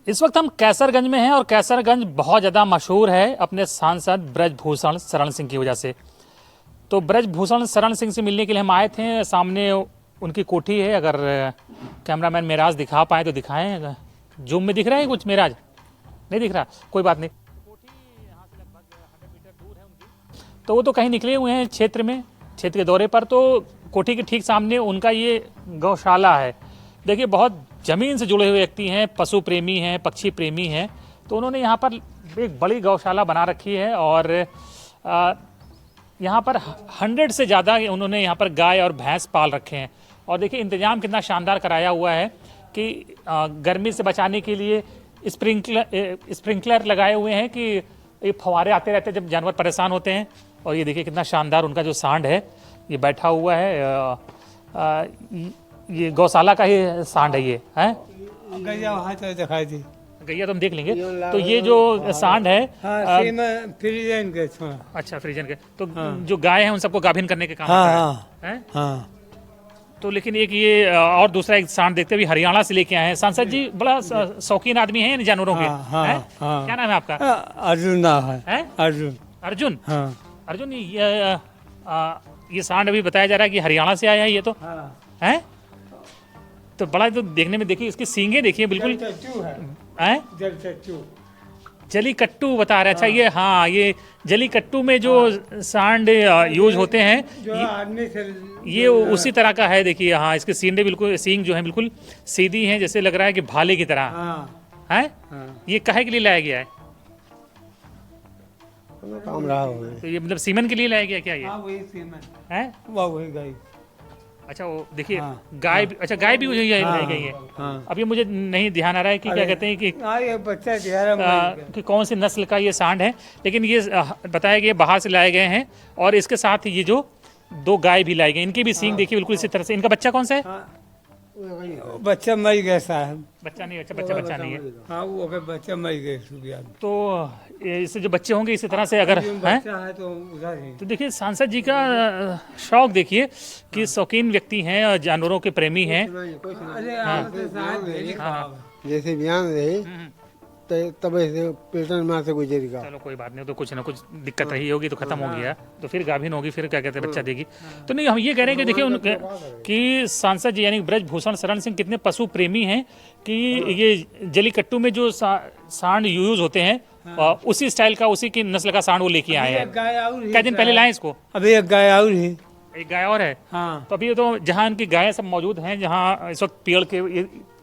इस वक्त हम कैसरगंज में हैं और कैसरगंज बहुत ज़्यादा मशहूर है अपने सांसद ब्रजभूषण शरण सिंह की वजह से। तो ब्रजभूषण शरण सिंह से मिलने के लिए हम आए थे। सामने उनकी कोठी है, अगर कैमरामैन मेराज दिखा पाए तो दिखाएं। जूम में दिख रहा है कुछ? मेराज नहीं दिख रहा, कोई बात नहीं। कोठी यहाँ से लगभग 100 मीटर दूर है उनकी। तो वो तो कहीं निकले हुए हैं क्षेत्र के दौरे पर। तो कोठी के ठीक सामने उनका ये गौशाला है। देखिए, बहुत ज़मीन से जुड़े हुए व्यक्ति हैं, पशु प्रेमी हैं, पक्षी प्रेमी हैं। तो उन्होंने यहाँ पर एक बड़ी गौशाला बना रखी है और यहाँ पर 100 से ज़्यादा उन्होंने यहाँ पर गाय और भैंस पाल रखे हैं। और देखिए इंतज़ाम कितना शानदार कराया हुआ है कि गर्मी से बचाने के लिए स्प्रिंकलर लगाए हुए हैं कि ये फव्वारे आते रहते हैं जब जानवर परेशान होते हैं। और ये देखिए कितना शानदार उनका जो सांड है ये बैठा हुआ है। ये गौशाला का ही सांड है ये, है गैया वहाँ तो दिखाई दी। गैया तो हम देख लेंगे। तो ये जो सांड है फ्रीजन के थोड़ा। अच्छा, फ्रीजन के। तो जो गाय है उन सबको गाभिन करने के काम है। तो लेकिन एक ये और दूसरा एक सांड देखते भी हरियाणा से लेके आए हैं। सांसद जी बड़ा शौकीन आदमी है इन जानवरों के। क्या नाम है आपका? अर्जुन नाम है। अर्जुन। अर्जुन। अर्जुन, ये सांड अभी बताया जा रहा है कि हरियाणा से आया है ये तो है। तो बड़ा तो देखने में देखिए इसकी सींगे देखिए बिल्कुल जली कट्टू बता रहे। अच्छा ये, हाँ, ये जली कट्टू में जो सांड यूज होते हैं ये उसी तरह का है। देखिए हाँ, इसके सींगे बिल्कुल, सींग जो है बिल्कुल सीधी हैं, जैसे लग रहा है कि भाले की तरह है। ये काहे के लिए लाया गया है? काम रहा तो ये मतलब सीमन के लिए लाया गया क्या ये? वही सीमन है, वही गाय। अच्छा वो देखिए गाय। अच्छा, गाय भी लाई गई है। अब ये मुझे नहीं ध्यान आ रहा है कि क्या कहते हैं कि बच्चा कि कौन सी नस्ल का ये सांड है। लेकिन ये बताया गया बाहर से लाए गए हैं। और इसके साथ ये जो 2 गाय भी लाई गई, इनकी भी सींग देखिए बिल्कुल इसी तरह से। इनका बच्चा कौन सा है? बच्चा मर गया साहब। बच्चा नहीं, अच्छा बच्चा नहीं है। हाँ, वो बच्चा मर गया। तो इससे जो बच्चे होंगे इसी तरह से अगर हैं तो देखिए सांसद जी का शौक देखिए कि शौकीन व्यक्ति हैं और जानवरों के प्रेमी हैं। जैसे बयान रहे तब पेटन मार से गुजरेगा। चलो कोई बात नहीं, तो कुछ ना कुछ दिक्कत रही होगी तो खत्म हो गया, तो फिर गाभिन होगी, फिर क्या कहते हैं बच्चा देगी। तो नहीं, हम ये कह रहे हैं कि देखिए कि सांसद जी यानी ब्रजभूषण शरण सिंह कितने पशु प्रेमी हैं कि ये जलीकट्टू में जो सांड यूज होते हैं उसी स्टाइल का, उसी की नस्ल का सांड वो लेके आए हैं। क्या दिन पहले लाए इसको? अभी एक गाय और है। एक गाय और है। हाँ। तो अभी तो जहाँ इनकी गायें सब मौजूद हैं, जहाँ इस वक्त पेड़ के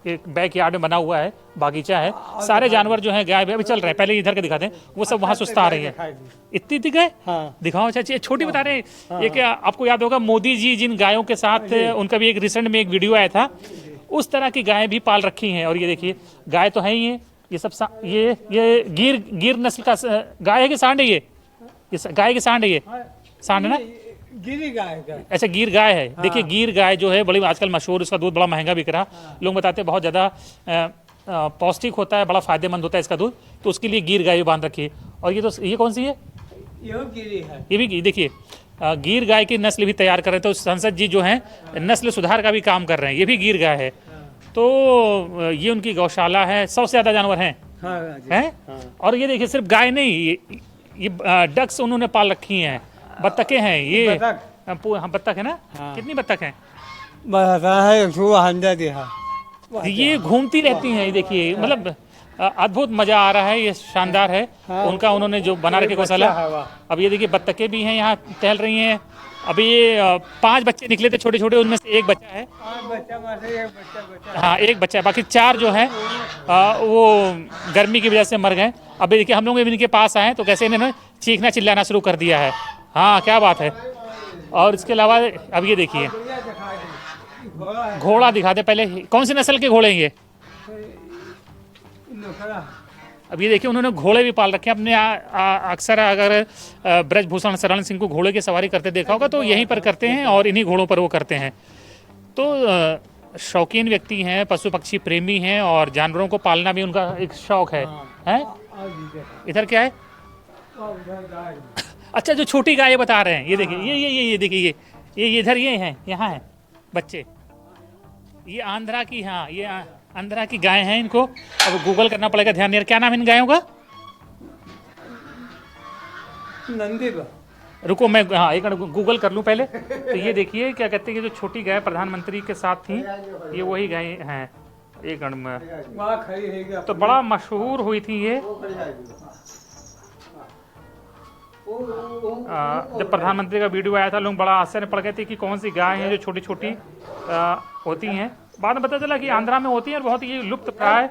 एक बैक यार्ड में बना हुआ है, बागीचा है, सारे जानवर जो हैं गाय भी अभी चल रहे हैं। पहले इधर के दिखाते हैं, वो सब वहाँ सुस्ता आ रही है। इतनी गाय दिखाओ। अच्छा, छोटी बता रहे हैं। ये क्या आपको याद होगा, मोदी जी जिन गायों के साथ उनका भी एक रिसेंट में एक वीडियो आया था, उस तरह की गायें भी पाल रखी हैं। और ये देखिए गाय तो है ही है, ये सब ये गिर नस्ल का गाय है कि सांड है? ये गाय के सांड है, ये सांड है ना? गिरी गाय का। अच्छा, गिर गाय है। देखिए गिर गाय जो है बड़ी आजकल मशहूर, उसका दूध बड़ा महंगा बिक रहा। लोग बताते हैं बहुत ज़्यादा पौष्टिक होता है, बड़ा फायदेमंद होता है इसका दूध। तो उसके लिए गिर गाय बांध रखी है। और ये कौन सी है? ये गिरी है। ये भी देखिए गिर गाय की नस्ल भी तैयार कर रहे हैं। तो संसद जी जो हैं नस्ल सुधार का भी काम कर रहे हैं। ये भी गिर गाय है। तो ये उनकी गौशाला है। 100 से ज़्यादा जानवर हैं। और ये देखिए सिर्फ गाय नहीं, ये डक्स उन्होंने पाल रखी हैं, बत्तखें हैं। ये बत्तख है ना? कितनी बत्तख हैं? ये घूमती रहती हैं। देखिए मतलब अद्भुत मजा आ रहा है, ये शानदार है। उनका उन्होंने जो बना रखे गौशाला। अब ये देखिए बत्तखें भी हैं यहाँ टहल रही हैं। अभी ये 5 बच्चे निकले थे छोटे छोटे, उनमें से एक बच्चा है। हाँ, एक बच्चा है, बाकी 4 जो है वो गर्मी की वजह से मर गए। अभी देखिए हम लोग इनके पास आए तो कैसे इन्होंने चीखना चिल्लाना शुरू कर दिया है। हाँ, क्या बात है। और इसके अलावा अब ये देखिए घोड़ा दिखा दे पहले। कौन सी नस्ल के घोड़े हैं ये? अब ये देखिए उन्होंने घोड़े भी पाल रखे हैं अपने। अक्सर अगर ब्रजभूषण शरण सिंह को घोड़े की सवारी करते देखा होगा तो यहीं पर करते हैं और इन्हीं घोड़ों पर वो करते हैं। तो शौकीन व्यक्ति हैं, पशु पक्षी प्रेमी हैं और जानवरों को पालना भी उनका एक शौक है। इधर क्या है? अच्छा, जो छोटी गाय बता रहे हैं, ये देखिए ये देखिए ये इधर ये हैं, यहाँ हैं बच्चे। ये आंध्रा की, हाँ ये आंध्रा की गाय हैं, इनको अब गूगल करना पड़ेगा, ध्यान नहीं। क्या नाम है इन गायों का? नंदी रुको मैं हाँ एक मिनट गूगल कर लूँ पहले। तो ये देखिए क्या कहते हैं कि जो छोटी गाय प्रधानमंत्री के साथ थी, ये वही गाय हैं। एक मिनट में वहाँ खड़ी है तो बड़ा मशहूर हुई थी ये। जब प्रधानमंत्री का वीडियो आया था, लोग बड़ा आश्चर्य पड़ गए थे कि कौन सी गाय है जो छोटी छोटी होती हैं। बाद में पता चला कि आंध्रा में होती है और बहुत ही लुप्त प्राय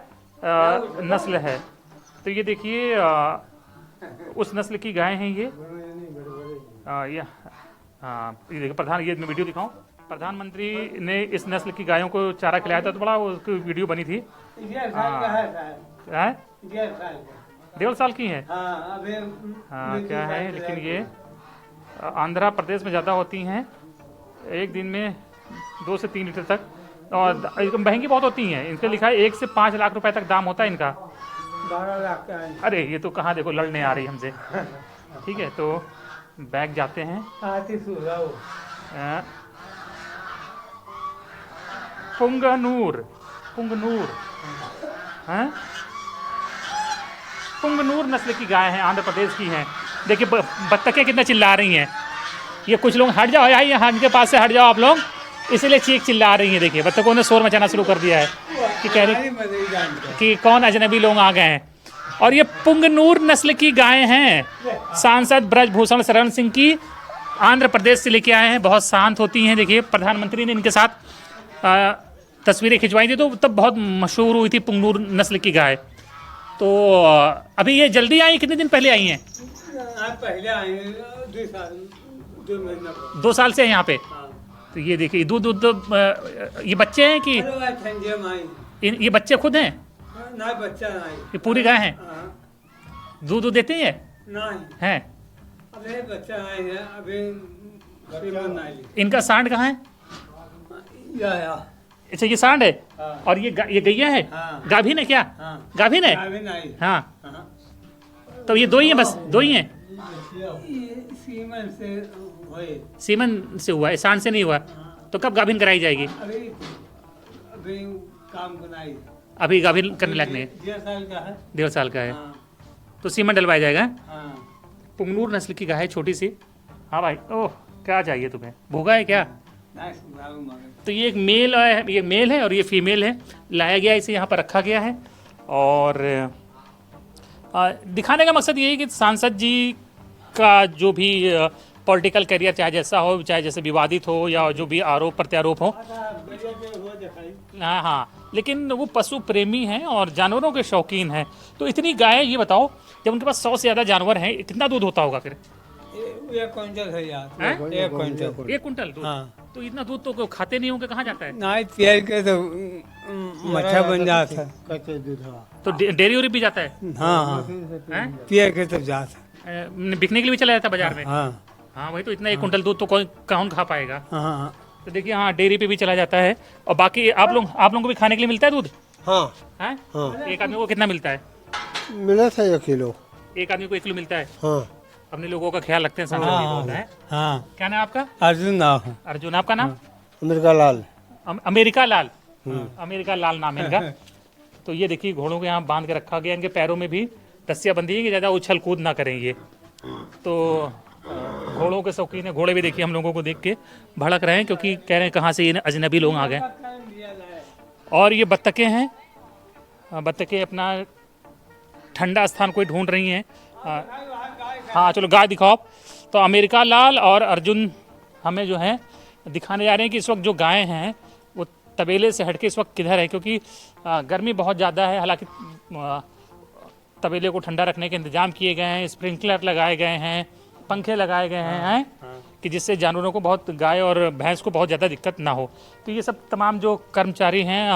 नस्ल है। तो ये देखिए उस नस्ल की गाय हैं ये। ये देखिए ये मैं वीडियो दिखाऊं, प्रधानमंत्री ने इस नस्ल की गायों को चारा खिलाया था, तो बड़ा उसकी वीडियो बनी थी। 1.5 साल की है। हाँ क्या है, लेकिन ये आंध्रा प्रदेश में ज़्यादा होती हैं, एक दिन में 2 से 3 लीटर तक, और महंगी बहुत होती हैं। इनके लिखा है 1 से 5 लाख रुपए तक दाम होता है इनका। 12 लाख का है। अरे ये तो कहाँ, देखो लड़ने आ रही हमसे। ठीक है, तो बैग जाते हैं। पुंगनूर हैं, पुंगनूर नस्ल की गाय हैं, आंध्र प्रदेश की हैं। देखिए बत्तखें कितना चिल्ला रही हैं। ये कुछ लोग हट जाओ यार, यहाँ इनके पास से हट जाओ आप लोग, इसीलिए चीख चिल्ला रही हैं। देखिए बत्तखों ने शोर मचाना शुरू कर दिया है कि कह रही कि कौन अजनबी लोग आ गए हैं। और ये पुंगनूर नस्ल की गाय हैं, सांसद ब्रजभूषण शरण सिंह की, आंध्र प्रदेश से लेके आए हैं। बहुत शांत होती हैं। देखिए प्रधानमंत्री ने इनके साथ तस्वीरें खिंचवाई थी, तो तब बहुत मशहूर हुई थी पुंगनूर नस्ल की गाय। तो अभी ये जल्दी आई, कितने दिन पहले आई हैं? पहले आए 2 साल 2 महीना 2 साल से है यहाँ पे। तो ये देखिए दूध ये बच्चे हैं कि ये बच्चे खुद हैं? ना बच्चा नहीं, ये पूरी गाय हैं, दूध देते हैं नहीं हैं? अबे बच्चा नहीं है अभी, नहीं। इनका सांड कहाँ है? या अच्छा ये सांड है। हाँ। और ये गैया है। हाँ। गाभिन है क्या? हाँ। गाभिन है। अभी नहीं। हाँ, हाँ। तो ये 2 ही हैं, बस 2 ही हैं। ये सीमन से हुए, सीमन से हुआ है, सांड से नहीं हुआ। तो कब गाभिन कराई जाएगी? अभी अभी काम बनाई, अभी गाभिन करने लायक नहीं है, 1.5 साल का है। 1.5 साल का है। हाँ। तो सीमन डलवाया जाएगा। हाँ। पुंगनूर नस्ल की गाय है, छोटी सी। हाँ भाई, ओह क्या चाहिए तुम्हें, भूगा है क्या? नहीं, सुधारू मगर। तो ये एक मेल है, ये मेल है और ये फीमेल है। लाया गया, इसे यहाँ पर रखा गया है। और दिखाने का मकसद ये है कि सांसद जी का जो भी पॉलिटिकल करियर चाहे जैसा हो, चाहे जैसे विवादित हो या जो भी आरोप प्रत्यारोप हो, हाँ, लेकिन वो पशु प्रेमी हैं और जानवरों के शौकीन हैं। तो इतनी गाय, ये बताओ जब उनके पास 100 से ज़्यादा जानवर हैं, कितना दूध होता होगा फिर? 1 क्विंटल है यार। हैं? 1 क्विंटल। 1 कुंटल दूध। हाँ। तो इतना दूध तो खाते नहीं होंगे, कहाँ जाता है? नहीं पेड़ के तो मच्छा बन जाता है। कच्चे दूध। तो डेयरी उरी भी जाता है? हाँ हाँ, हैं? पेड़ के तो जाता है। बिकने के लिए भी चला जाता है बाजार में? हाँ हाँ वही तो, इतना 1 कुंटल दूध तो कौन खा पाएगा? हाँ। तो देखिए हाँ, डेयरी पे भी चला जाता है। और बाकी आप लोगों को भी खाने के लिए मिलता है दूध? हाँ हैं? हाँ, एक आदमी को कितना मिलता है? मिला था 1 किलो। एक आदमी को 1 किलो मिलता है। हाँ। अपने लोगों का ख्याल रखते हैं सांसद जी बहुत, हैं? हाँ। क्या नाम है आपका? अर्जुन नाम है। अर्जुन। आपका नाम? अमेरिका लाल। अमेरिका लाल। अमेरिका लाल नाम है इनका। तो ये देखिए घोड़ों के यहाँ बांध के रखा गया, इनके पैरों में भी रस्सियाँ बंधी है कि ज़्यादा उछल कूद ना करें ये। तो घोड़ों के शौकीन है। घोड़े भी देखिए हम लोगों को देख के भड़क रहे हैं, क्योंकि कह रहे हैं कहाँ से ये अजनबी लोग आ गए। और ये बत्तखें हैं, बत्तखें अपना ठंडा स्थान कोई ढूंढ रही हैं। हाँ चलो गाय दिखाओ। तो अमेरिका लाल और अर्जुन हमें जो है दिखाने जा रहे हैं कि इस वक्त जो गाय हैं वो तबेले से हटके इस वक्त किधर है, क्योंकि गर्मी बहुत ज़्यादा है। हालांकि तबेले को ठंडा रखने के इंतजाम किए गए हैं, स्प्रिंकलर लगाए गए हैं, पंखे लगाए गए हैं, कि जिससे जानवरों को बहुत, गाय और भैंस को बहुत ज़्यादा दिक्कत ना हो। तो ये सब तमाम जो कर्मचारी हैं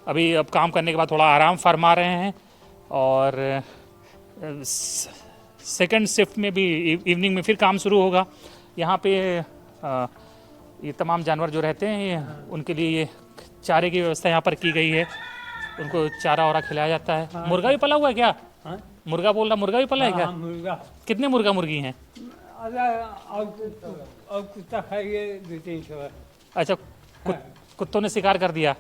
अभी अब काम करने के बाद थोड़ा आराम फरमा रहे हैं। और सेकंड शिफ्ट में भी इवनिंग में फिर काम शुरू होगा। यहाँ पे ये तमाम जानवर जो रहते हैं उनके लिए ये चारे की व्यवस्था यहाँ पर की गई है। उनको चारा वारा खिलाया जाता है। मुर्गा भी पला हुआ है क्या? मुर्गा बोल रहा, मुर्गा भी पला है क्या? मुर्गा। कितने मुर्गा मुर्गी हैं? और कुत्ता खाइए 2-3 सौ। अच्छा कुत्तों ने शिकार कर दिया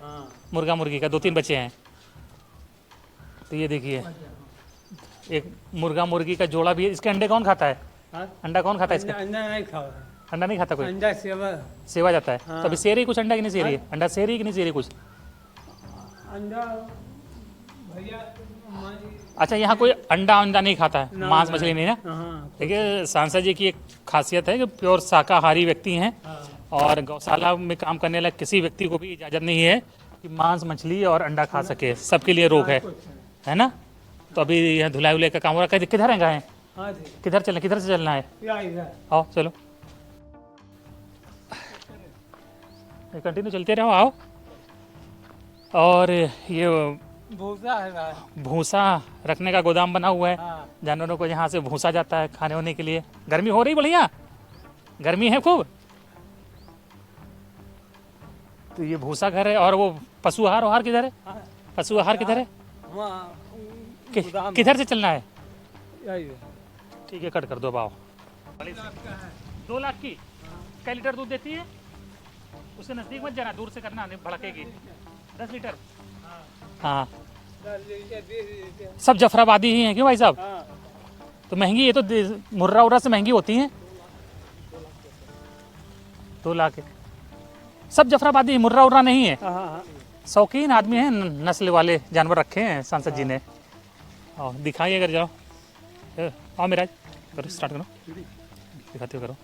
मुर्गा मुर्गी का, 2-3 बच्चे हैं। तो ये देखिए एक मुर्गा मुर्गी का जोड़ा भी है। इसके अंडे कौन खाता है? हाँ? अंडा कौन खाता है इसका? अंडा नहीं खाओ, अंडा नहीं खाता कोई? अंडा सेवा, सेवा जाता है। हाँ। तो अभी सेरी कुछ अंडा की नहीं सेरी है? अंडा सेरी की नहीं सेरी कुछ? अंडा भैया अच्छा, यहाँ कोई अंडा अंडा नहीं खाता है, ना, मांस ना। मछली नहीं ना? हाँ देखिए सांसद जी की एक खासियत है कि प्योर शाकाहारी व्यक्ति हैं और गौशाला में काम करने वाले किसी व्यक्ति को भी इजाज़त नहीं है कि मांस मछली और अंडा खा सके, सबके लिए रोक है ना? तो अभी यहाँ धुलाई उलाई का काम हो रहा है। किधर है गाय? हाँ जी, किधर चलना, किधर से चलना है? या इधर आओ चलो, कंटिन्यू चलते रहो, आओ। और ये भूसा है। भूसा रखने का गोदाम बना हुआ है, हाँ जानवरों को यहाँ से भूसा जाता है खाने होने के लिए। गर्मी हो रही बढ़िया, गर्मी है खूब। तो ये भूसा घर है। और वो पशु आहार वहार किधर है? हाँ, पशु आहार किधर है? वहाँ कि, गोदाम किधर से चलना है? यही ठीक है, कट कर दो बाओ। 2 लाख की कै लीटर दूध देती है? उसके नज़दीक मत जाना, दूर से करना, नहीं भड़केगी। 10 लीटर। हाँ, सब जफराबादी ही हैं क्यों भाई साहब? हाँ तो महंगी है तो मुर्रा उर्रा से महंगी होती हैं। 2 लाख सब जफराबादी है, मुर्रा उर्रा नहीं है। हाँ शौकीन आदमी हैं, नस्ल वाले जानवर रखे हैं सांसद जी ने। और दिखाइए अगर जाओ, आओ मेराज, करो स्टार्ट करो, दिखाते हो करो।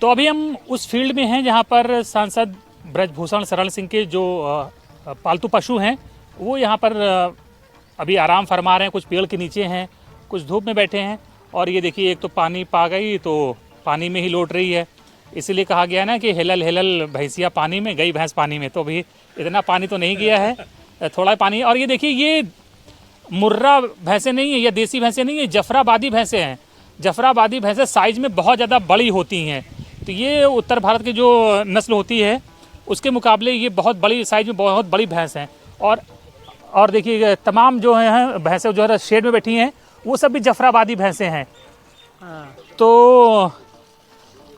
तो अभी हम उस फील्ड में हैं जहाँ पर सांसद ब्रजभूषण शरण सिंह के जो पालतू पशु हैं वो यहाँ पर अभी आराम फरमा रहे हैं। कुछ पेड़ के नीचे हैं, कुछ धूप में बैठे हैं। और ये देखिए, एक तो पानी पा गई तो पानी में ही लौट रही है। इसीलिए कहा गया ना कि हेलल हेलल भैंसिया पानी में, गई भैंस पानी में। तो अभी इतना पानी तो नहीं गया है, थोड़ा पानी। और ये देखिए, ये मुर्रा भैंसें नहीं है या देसी भैंसें नहीं है, जफराबादी भैंसें हैं। जफराबादी भैंसें साइज में बहुत ज़्यादा बड़ी होती हैं। तो ये उत्तर भारत की जो नस्ल होती है उसके मुकाबले ये बहुत बड़ी साइज में बहुत बड़ी भैंस हैं। और देखिए, तमाम जो हैं भैंसें जो है शेड में बैठी हैं वो सब भी जफराबादी भैंसें हैं। हाँ। तो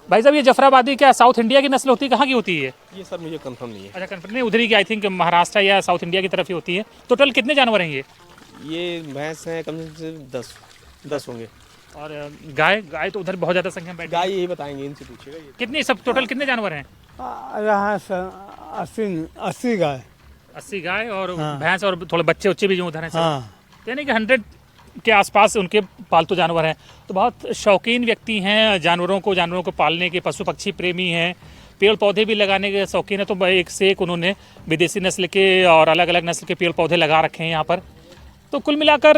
भाई साहब, ये जफराबादी क्या साउथ इंडिया की नस्ल होती है, कहाँ की होती है? ये सर मुझे कंफर्म नहीं है। अच्छा, कंफर्म नहीं, उधर ही की आई थिंक महाराष्ट्र या साउथ इंडिया की तरफ ही होती है। टोटल कितने जानवर हैं ये भैंस हैं कम से कम 10 होंगे। और गाय तो उधर बहुत ज़्यादा संख्या में बैठी है। गाय यही बताएंगे, इनसे पूछेगा ये। कितनी सब टोटल कितने जानवर हैं? यहाँ 80 गाय। 80 गाय और हाँ। भैंस और थोड़े बच्चे उच्चे भी जो उधर हैं सब। हाँ यानी कि 100 के आसपास उनके पालतू जानवर हैं। तो बहुत शौकीन व्यक्ति हैं जानवरों को पालने के, पशु पक्षी प्रेमी हैं, पेड़ पौधे भी लगाने के शौकीन है। तो एक से एक उन्होंने विदेशी नस्ल के और अलग अलग नस्ल के पेड़ पौधे लगा रखे हैं यहाँ पर। तो कुल मिलाकर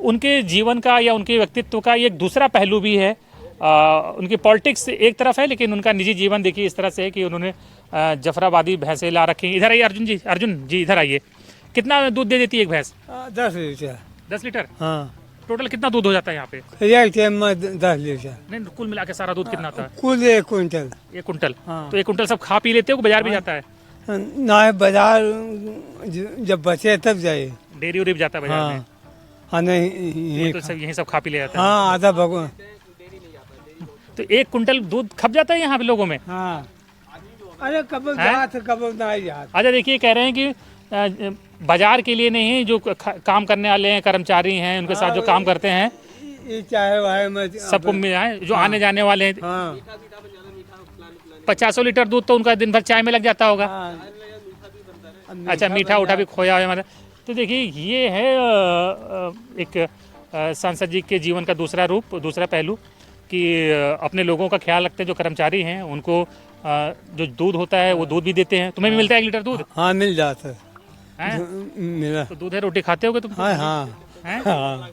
उनके जीवन का या उनके व्यक्तित्व का एक दूसरा पहलू भी है। उनकी पॉलिटिक्स एक तरफ है, लेकिन उनका निजी जीवन देखिए इस तरह से है कि उन्होंने जफराबादी भैंसें ला रखी हैं। इधर आइए अर्जुन जी इधर आइए। कितना दूध दे देती है एक भैंस? 10 लीटर। 10 लीटर। हाँ, टोटल कितना दूध हो जाता है यहाँ पे? एक टाइम में 10 लीटर। नहीं, कुल मिला के सारा दूध कितना आता है? कुल 1 कुंटल। 1 कुंटल। हाँ। तो 1 कुंटल सब खा पी लेते हो कि बाजार भी जाता है? ना बाजार जब बचे तब जाए। डेयरी उरी भी जाता है बाजार में? हाँ नहीं, ये तो सब यही सब खा पी ले जाता है। हाँ आधा भगवान। तो 1 कुंटल दूध खप जाता है यहाँ पे लोगों में? हाँ, अरे कब हैं? जात कब नहीं जात। अच्छा देखिए, कह रहे हैं कि बाजार के लिए नहीं, जो काम करने वाले हैं, कर्मचारी हैं, उनके साथ जो काम करते हैं ये चाहे वाहे में सबको मिल जाए, जो आने जाने वाले हैं। हाँ 50 लीटर दूध तो उनका दिन भर चाय में लग जाता होगा। हाँ। अच्छा, मीठा उठा भी खोया है हमारा। तो देखिए, ये है एक सांसद जी के जीवन का दूसरा रूप, दूसरा पहलू कि अपने लोगों का ख्याल रखते हैं। जो कर्मचारी हैं उनको जो दूध होता है वो दूध भी देते हैं। तुम्हें भी मिलता है 1 लीटर दूध? हाँ मिल जाता है। हैं? मिला। तो दूध है, रोटी खाते होगे तुम? हाँ हाँ हैं? हाँ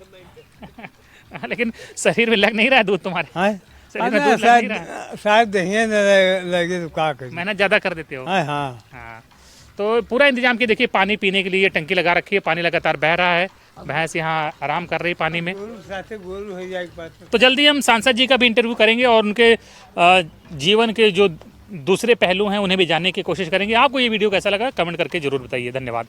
लेकिन शरीर में लग नहीं रहा है दूध तुम्हारे। हाँ। शरीर में दूध लग नहीं रहा है। शायद दही न लगे तो क्या करें। मेहनत ज़्यादा कर देते हो। हाँ हाँ हाँ, तो पूरा इंतजाम किया। देखिए, पानी पीने के लिए टंकी लगा रखी है, पानी लगातार बह रहा है। भैंस यहाँ आराम कर रही है पानी में। गोरू हो जाए बात। तो जल्दी हम सांसद जी का भी इंटरव्यू करेंगे और उनके जीवन के जो दूसरे पहलू हैं उन्हें भी जानने की कोशिश करेंगे। आपको ये वीडियो कैसा लगा कमेंट करके जरूर बताइए। धन्यवाद।